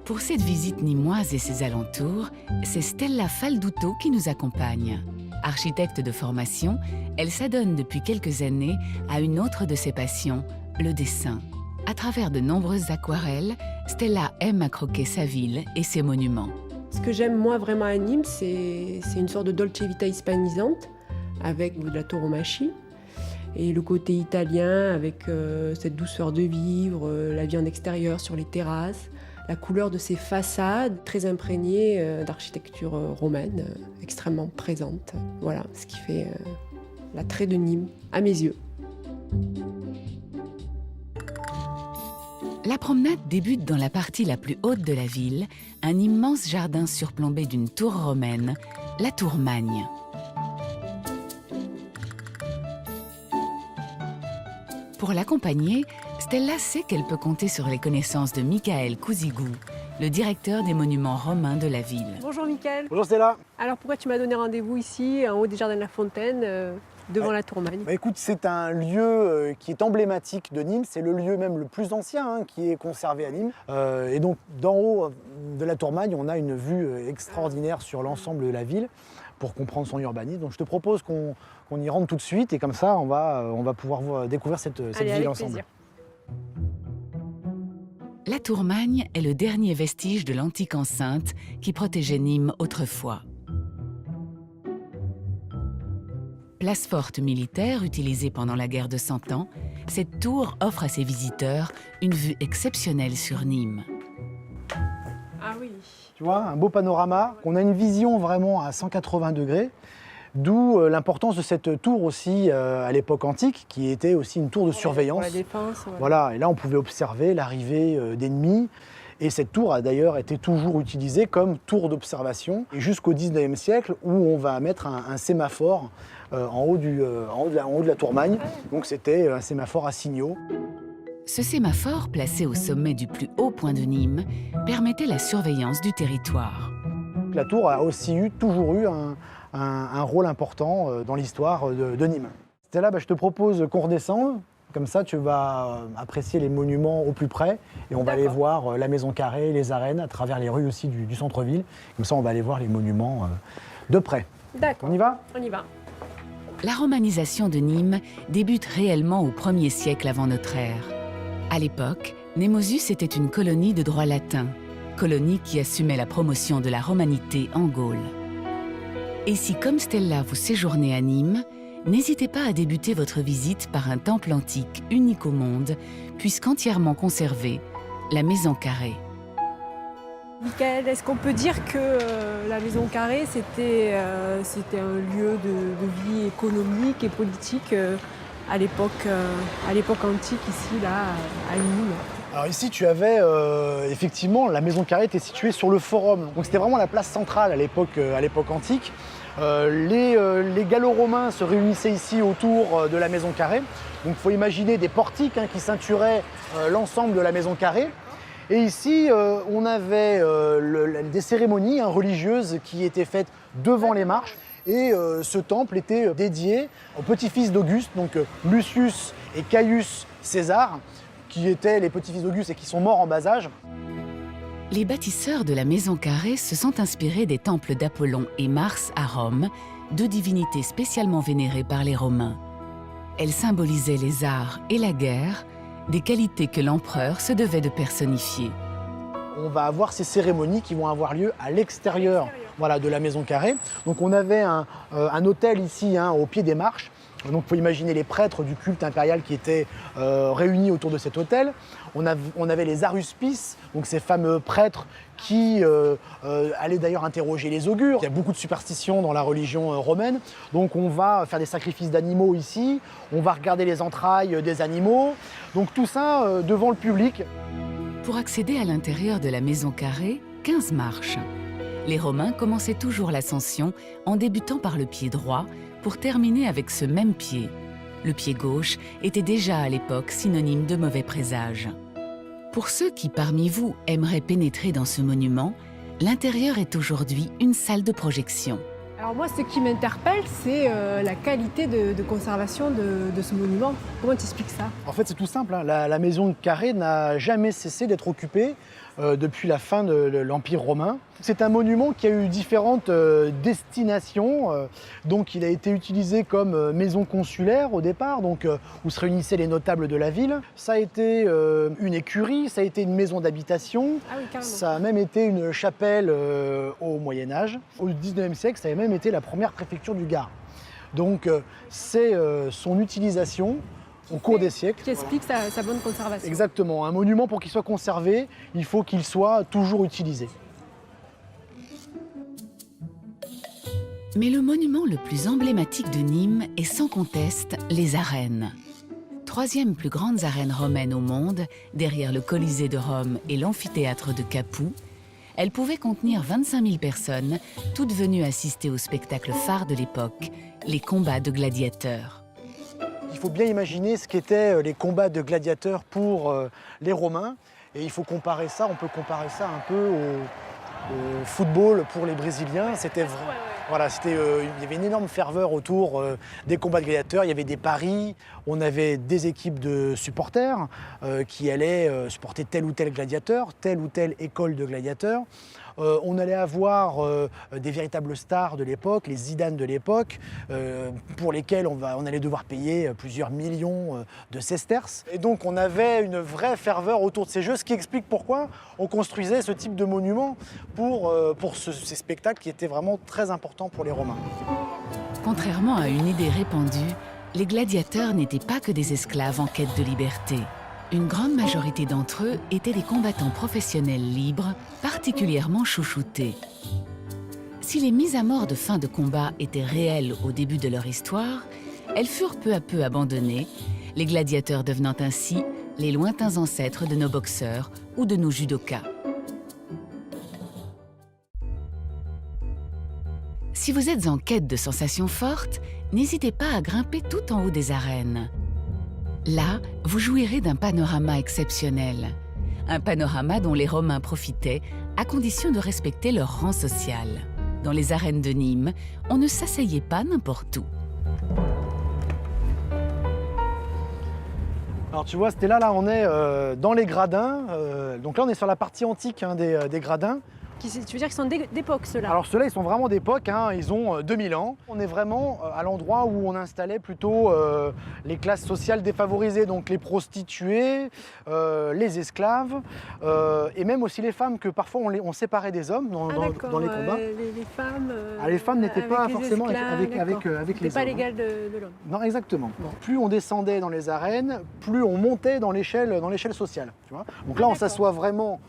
Pour cette visite nîmoise et ses alentours, c'est Stella Falduto qui nous accompagne. Architecte de formation, elle s'adonne depuis quelques années à une autre de ses passions, le dessin. À travers de nombreuses aquarelles, Stella aime à croquer sa ville et ses monuments. Ce que j'aime moi vraiment à Nîmes, c'est une sorte de dolce vita hispanisante avec de la tauromachie. Et le côté italien avec cette douceur de vivre, la vie en extérieur sur les terrasses, la couleur de ces façades très imprégnées d'architecture romaine, extrêmement présente. Voilà ce qui fait l'attrait de Nîmes, à mes yeux. La promenade débute dans la partie la plus haute de la ville, un immense jardin surplombé d'une tour romaine, la tour Magne. Pour l'accompagner, Stella sait qu'elle peut compter sur les connaissances de Michael Cousigou, le directeur des monuments romains de la ville. Bonjour Michael. Bonjour Stella. Alors pourquoi tu m'as donné rendez-vous ici, en haut des Jardins de la Fontaine, devant la tour Magne? Écoute, c'est un lieu qui est emblématique de Nîmes. C'est le lieu même le plus ancien qui est conservé à Nîmes. Et donc d'en haut de la tour Magne, on a une vue extraordinaire sur l'ensemble de la ville pour comprendre son urbanisme. Donc je te propose qu'on y rentre tout de suite et comme ça on va pouvoir découvrir cette ville ensemble. Plaisir. La tour Magne est le dernier vestige de l'antique enceinte qui protégeait Nîmes autrefois. Place forte militaire utilisée pendant la guerre de Cent Ans, cette tour offre à ses visiteurs une vue exceptionnelle sur Nîmes. Ah oui. Tu vois, un beau panorama. On a une vision vraiment à 180 degrés. D'où l'importance de cette tour aussi à l'époque antique, qui était aussi une tour de surveillance. Pour la défense. Ouais. Voilà, et là on pouvait observer l'arrivée d'ennemis. Et cette tour a d'ailleurs été toujours utilisée comme tour d'observation jusqu'au 19e siècle où on va mettre un sémaphore en haut de la tour Magne. Donc c'était un sémaphore à signaux. Ce sémaphore, placé au sommet du plus haut point de Nîmes, permettait la surveillance du territoire. La tour a aussi toujours eu un rôle important dans l'histoire de Nîmes. Stella, je te propose qu'on redescende. Comme ça, tu vas apprécier les monuments au plus près et on va aller voir la Maison Carrée, les arènes, à travers les rues aussi du centre-ville. Comme ça, on va aller voir les monuments de près. D'accord. On y va ? On y va. La romanisation de Nîmes débute réellement au 1er siècle avant notre ère. À l'époque, Némosus était une colonie de droit latin, colonie qui assumait la promotion de la romanité en Gaule. Et si, comme Stella, vous séjournez à Nîmes, n'hésitez pas à débuter votre visite par un temple antique unique au monde, puisqu'entièrement conservé, la Maison Carrée. Michael, est-ce qu'on peut dire que la Maison Carrée, c'était un lieu de vie économique et politique à l'époque antique, ici, là, à Nîmes? Alors ici, tu avais effectivement, la Maison Carrée était située sur le forum. Donc c'était vraiment la place centrale à l'époque antique. Les Gallo-Romains se réunissaient ici autour de la Maison Carrée. Donc il faut imaginer des portiques qui ceinturaient l'ensemble de la Maison Carrée. Et ici, on avait des cérémonies religieuses qui étaient faites devant les marches. Et ce temple était dédié aux petits-fils d'Auguste, donc Lucius et Caius César, qui étaient les petits-fils d'Auguste et qui sont morts en bas âge. Les bâtisseurs de la Maison Carrée se sont inspirés des temples d'Apollon et Mars à Rome, deux divinités spécialement vénérées par les Romains. Elles symbolisaient les arts et la guerre, des qualités que l'empereur se devait de personnifier. On va avoir ces cérémonies qui vont avoir lieu à l'extérieur de la Maison Carrée. Donc on avait un autel ici au pied des marches. Donc il faut imaginer les prêtres du culte impérial qui étaient réunis autour de cet autel. On avait les aruspices, donc ces fameux prêtres qui allaient d'ailleurs interroger les augures. Il y a beaucoup de superstitions dans la religion romaine. Donc on va faire des sacrifices d'animaux ici, on va regarder les entrailles des animaux. Donc tout ça devant le public. Pour accéder à l'intérieur de la Maison Carrée, 15 marches. Les Romains commençaient toujours l'ascension en débutant par le pied droit pour terminer avec ce même pied. Le pied gauche était déjà à l'époque synonyme de mauvais présage. Pour ceux qui, parmi vous, aimeraient pénétrer dans ce monument, l'intérieur est aujourd'hui une salle de projection. Alors moi, ce qui m'interpelle, c'est la qualité de conservation de ce monument. Comment tu expliques ça? En fait, c'est tout simple. La Maison Carrée n'a jamais cessé d'être occupée depuis la fin de l'Empire romain. C'est un monument qui a eu différentes destinations. Donc il a été utilisé comme maison consulaire au départ, donc, où se réunissaient les notables de la ville. Ça a été une écurie, ça a été une maison d'habitation, ça a même été une chapelle au Moyen-Âge. Au XIXe siècle, ça a même été la première préfecture du Gard. Donc c'est son utilisation au cours des siècles. Qui explique sa bonne conservation. Exactement. Un monument, pour qu'il soit conservé, il faut qu'il soit toujours utilisé. Mais le monument le plus emblématique de Nîmes est sans conteste les arènes. Troisième plus grandes arènes romaines au monde, derrière le Colisée de Rome et l'amphithéâtre de Capoue, elles pouvaient contenir 25 000 personnes, toutes venues assister au spectacle phare de l'époque, les combats de gladiateurs. Il faut bien imaginer ce qu'étaient les combats de gladiateurs pour les Romains. Et il faut comparer ça, on peut comparer ça un peu au football pour les Brésiliens. C'était vrai. Voilà, il y avait une énorme ferveur autour des combats de gladiateurs. Il y avait des paris, on avait des équipes de supporters qui allaient supporter tel ou tel gladiateur, telle ou telle école de gladiateurs. On allait avoir des véritables stars de l'époque, les Zidane de l'époque, pour lesquels on allait devoir payer plusieurs millions de sesterces. Et donc on avait une vraie ferveur autour de ces jeux, ce qui explique pourquoi on construisait ce type de monument pour ces spectacles qui étaient vraiment très importants pour les Romains. Contrairement à une idée répandue, les gladiateurs n'étaient pas que des esclaves en quête de liberté. Une grande majorité d'entre eux étaient des combattants professionnels libres, particulièrement chouchoutés. Si les mises à mort de fin de combat étaient réelles au début de leur histoire, elles furent peu à peu abandonnées, les gladiateurs devenant ainsi les lointains ancêtres de nos boxeurs ou de nos judokas. Si vous êtes en quête de sensations fortes, n'hésitez pas à grimper tout en haut des arènes. Là, vous jouirez d'un panorama exceptionnel. Un panorama dont les Romains profitaient, à condition de respecter leur rang social. Dans les arènes de Nîmes, on ne s'asseyait pas n'importe où. Alors tu vois, Stella, là on est dans les gradins. Donc là on est sur la partie antique des gradins. Tu veux dire qu'ils sont d'époque, ceux-là? Alors ceux-là, ils sont vraiment d'époque, ils ont 2000 ans. On est vraiment à l'endroit où on installait plutôt les classes sociales défavorisées, donc les prostituées, les esclaves, et même aussi les femmes, que parfois on séparait des hommes dans les combats. Les femmes les femmes n'étaient pas forcément avec les hommes. C'était pas l'égal de l'homme. Non, exactement. Bon. Plus on descendait dans les arènes, plus on montait dans l'échelle sociale. Tu vois, donc là, on s'assoit vraiment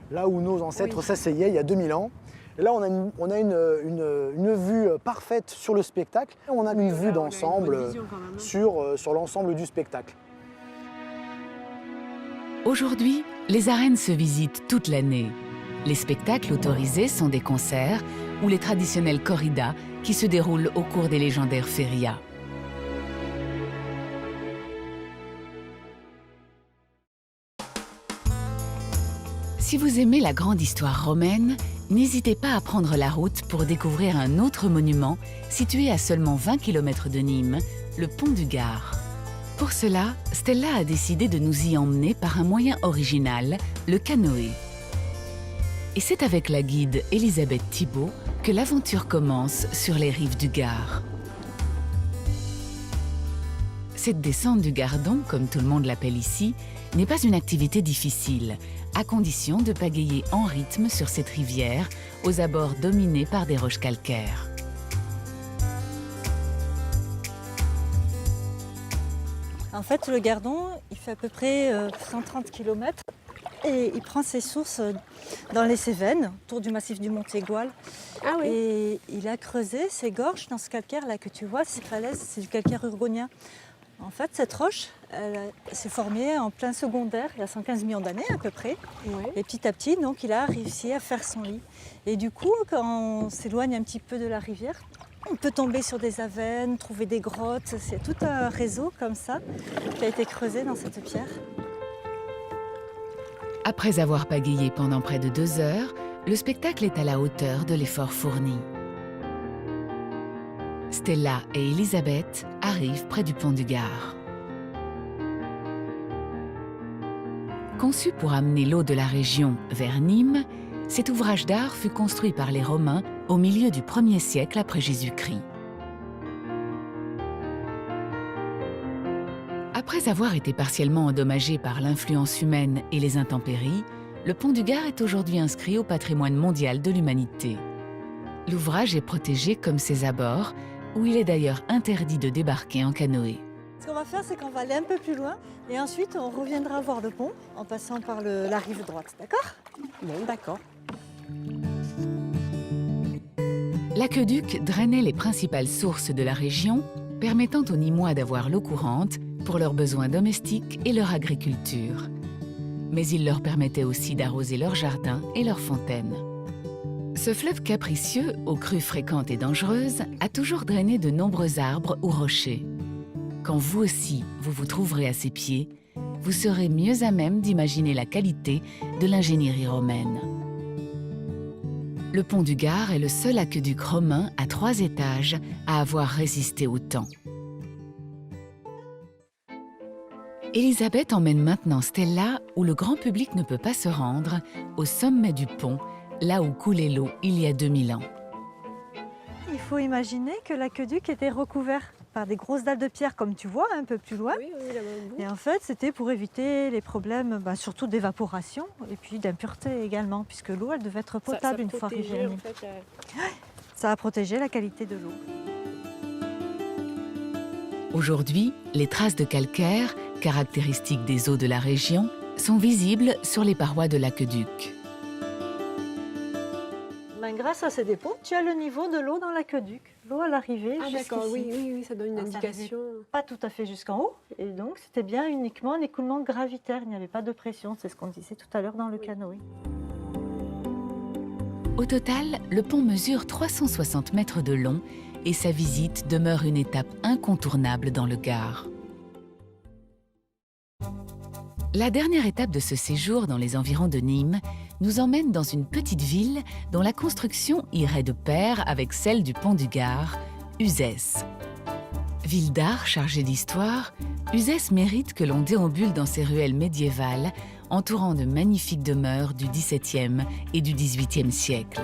là où nos ancêtres s'asseyaient il y a 2000 ans. Et là, on a une vue parfaite sur le spectacle. On a une vue d'ensemble sur l'ensemble du spectacle. Aujourd'hui, les arènes se visitent toute l'année. Les spectacles autorisés sont des concerts ou les traditionnelles corridas qui se déroulent au cours des légendaires férias. Si vous aimez la grande histoire romaine, n'hésitez pas à prendre la route pour découvrir un autre monument situé à seulement 20 km de Nîmes, le pont du Gard. Pour cela, Stella a décidé de nous y emmener par un moyen original, le canoë. Et c'est avec la guide Elisabeth Thibault que l'aventure commence sur les rives du Gard. Cette descente du Gardon, comme tout le monde l'appelle ici, n'est pas une activité difficile, à condition de pagayer en rythme sur cette rivière, aux abords dominés par des roches calcaires. En fait, le Gardon, il fait à peu près 130 km et il prend ses sources dans les Cévennes, autour du massif du Montégoal. Ah oui. Et il a creusé ses gorges dans ce calcaire-là que tu vois, ces falaises, c'est du calcaire urgonien. En fait, cette roche, elle s'est formée en plein secondaire, il y a 115 millions d'années à peu près. Ouais. Et petit à petit, donc, il a réussi à faire son lit. Et du coup, quand on s'éloigne un petit peu de la rivière, on peut tomber sur des avennes, trouver des grottes. C'est tout un réseau comme ça qui a été creusé dans cette pierre. Après avoir pagayé pendant près de 2 heures, le spectacle est à la hauteur de l'effort fourni. Stella et Elisabeth arrivent près du pont du Gard. Conçu pour amener l'eau de la région vers Nîmes, cet ouvrage d'art fut construit par les Romains au milieu du 1er siècle après Jésus-Christ. Après avoir été partiellement endommagé par l'influence humaine et les intempéries, le pont du Gard est aujourd'hui inscrit au patrimoine mondial de l'humanité. L'ouvrage est protégé comme ses abords, où il est d'ailleurs interdit de débarquer en canoë. Ce qu'on va faire, c'est qu'on va aller un peu plus loin et ensuite on reviendra voir le pont en passant par la rive droite, d'accord? Bon, d'accord. L'aqueduc drainait les principales sources de la région, permettant aux Nîmois d'avoir l'eau courante pour leurs besoins domestiques et leur agriculture. Mais il leur permettait aussi d'arroser leurs jardins et leurs fontaines. Ce fleuve capricieux, aux crues fréquentes et dangereuses, a toujours drainé de nombreux arbres ou rochers. Quand vous aussi, vous vous trouverez à ses pieds, vous serez mieux à même d'imaginer la qualité de l'ingénierie romaine. Le pont du Gard est le seul aqueduc romain à 3 étages à avoir résisté au temps. Élisabeth emmène maintenant Stella où le grand public ne peut pas se rendre, au sommet du pont, là où coulait l'eau il y a 2000 ans. Il faut imaginer que l'aqueduc était recouvert par des grosses dalles de pierre, comme tu vois, un peu plus loin. Oui, oui, là-bas au bout. Et en fait, c'était pour éviter les problèmes, surtout d'évaporation et puis d'impureté également, puisque l'eau, elle devait être potable une fois arrivée à Nîmes. Ça a protégé la qualité de l'eau. Aujourd'hui, les traces de calcaire, caractéristiques des eaux de la région, sont visibles sur les parois de l'aqueduc. Grâce à ces dépôts, tu as le niveau de l'eau dans l'aqueduc. L'eau à l'arrivée jusqu'ici. D'accord, oui, ça donne une indication. Pas tout à fait jusqu'en haut. Et donc, c'était bien uniquement un écoulement gravitaire. Il n'y avait pas de pression. C'est ce qu'on disait tout à l'heure dans le canoë. Au total, le pont mesure 360 mètres de long et sa visite demeure une étape incontournable dans le Gard. La dernière étape de ce séjour dans les environs de Nîmes nous emmène dans une petite ville dont la construction irait de pair avec celle du pont du Gard, Uzès. Ville d'art chargée d'histoire, Uzès mérite que l'on déambule dans ses ruelles médiévales entourant de magnifiques demeures du XVIIe et du XVIIIe siècle.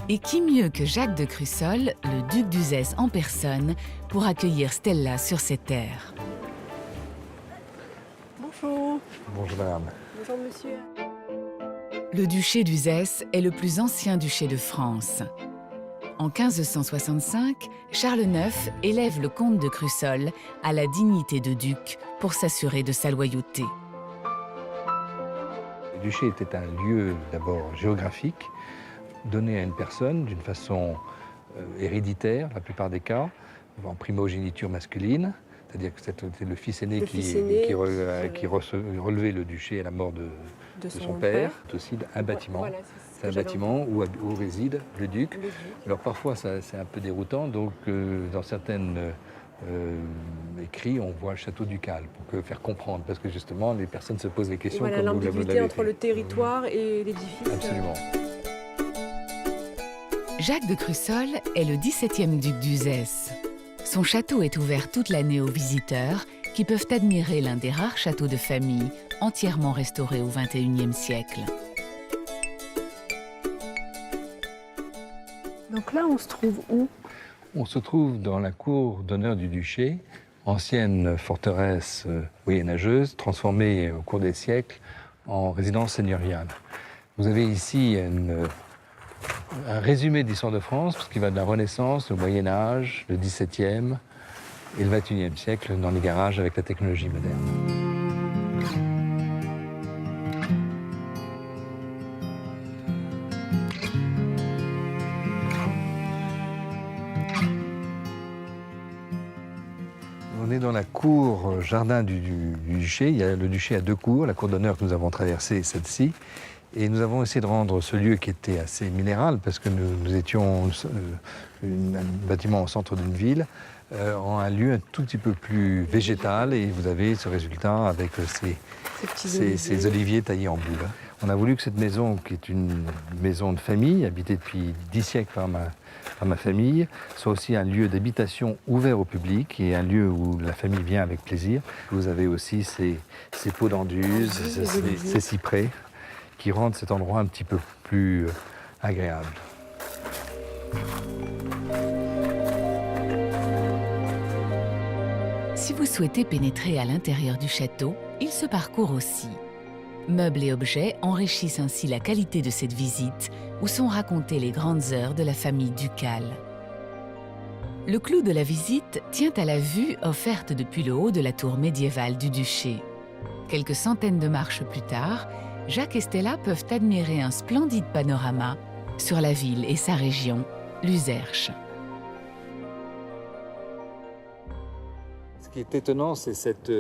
Et qui mieux que Jacques de Crussol, le duc d'Uzès en personne, pour accueillir Stella sur ses terres. Bonjour. Bonjour madame. Bonjour monsieur. Le duché d'Uzès est le plus ancien duché de France. En 1565, Charles IX élève le comte de Crussol à la dignité de duc pour s'assurer de sa loyauté. Le duché était un lieu d'abord géographique, donné à une personne d'une façon héréditaire, la plupart des cas, en primogéniture masculine, c'est-à-dire que c'était le fils aîné qui relevait le duché à la mort de son père. C'est aussi un bâtiment. Voilà, c'est un bâtiment où réside le duc. Alors parfois c'est un peu déroutant, donc dans certaines écrits, on voit le château ducal pour faire comprendre, parce que justement les personnes se posent des questions. Voilà l'ambiguïté entre le territoire et l'édifice. Absolument. Jacques de Crussol est le 17e duc d'Uzès. Son château est ouvert toute l'année aux visiteurs qui peuvent admirer l'un des rares châteaux de famille entièrement restaurés au XXIe siècle. Donc là, on se trouve où? On se trouve dans la cour d'honneur du duché, ancienne forteresse moyenâgeuse, transformée au cours des siècles en résidence seigneuriale. Vous avez ici un résumé de l'histoire de France, qui va de la Renaissance, le Moyen-Âge, le XVIIe et le XXIe siècle dans les garages avec la technologie moderne. On est dans la cour jardin du duché. Le duché a 2 cours, la cour d'honneur que nous avons traversée et celle-ci. Et nous avons essayé de rendre ce lieu qui était assez minéral, parce que nous étions un bâtiment au centre d'une ville, en un lieu un tout petit peu plus végétal et vous avez ce résultat avec ces oliviers taillés en boule. On a voulu que cette maison, qui est une maison de famille, habitée depuis 10 siècles par ma famille, soit aussi un lieu d'habitation ouvert au public et un lieu où la famille vient avec plaisir. Vous avez aussi ces pots d'anduze, ces cyprès qui rendent cet endroit un petit peu plus agréable. Si vous souhaitez pénétrer à l'intérieur du château, il se parcourt aussi. Meubles et objets enrichissent ainsi la qualité de cette visite, où sont racontées les grandes heures de la famille ducale. Le clou de la visite tient à la vue offerte depuis le haut de la tour médiévale du duché. Quelques centaines de marches plus tard, Jacques et Stella peuvent admirer un splendide panorama sur la ville et sa région, Luzerche. Ce qui est étonnant, c'est cette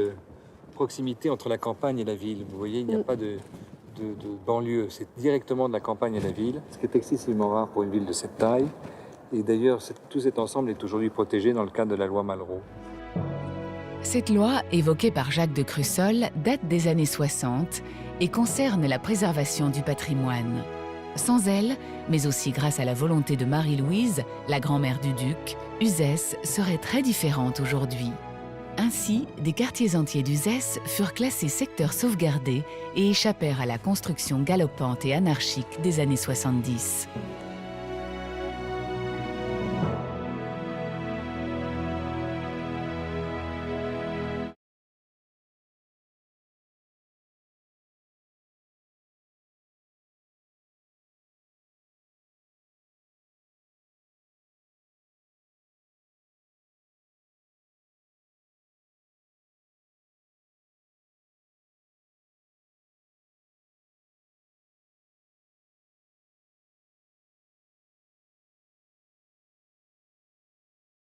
proximité entre la campagne et la ville. Vous voyez, il n'y a pas de banlieue, c'est directement de la campagne à la ville, ce qui est excessivement rare pour une ville de cette taille. Et d'ailleurs, tout cet ensemble est aujourd'hui protégé dans le cadre de la loi Malraux. Cette loi, évoquée par Jacques de Crussol, date des années 60 et concerne la préservation du patrimoine. Sans elle, mais aussi grâce à la volonté de Marie-Louise, la grand-mère du duc, Uzès serait très différente aujourd'hui. Ainsi, des quartiers entiers d'Uzès furent classés secteurs sauvegardés et échappèrent à la construction galopante et anarchique des années 70.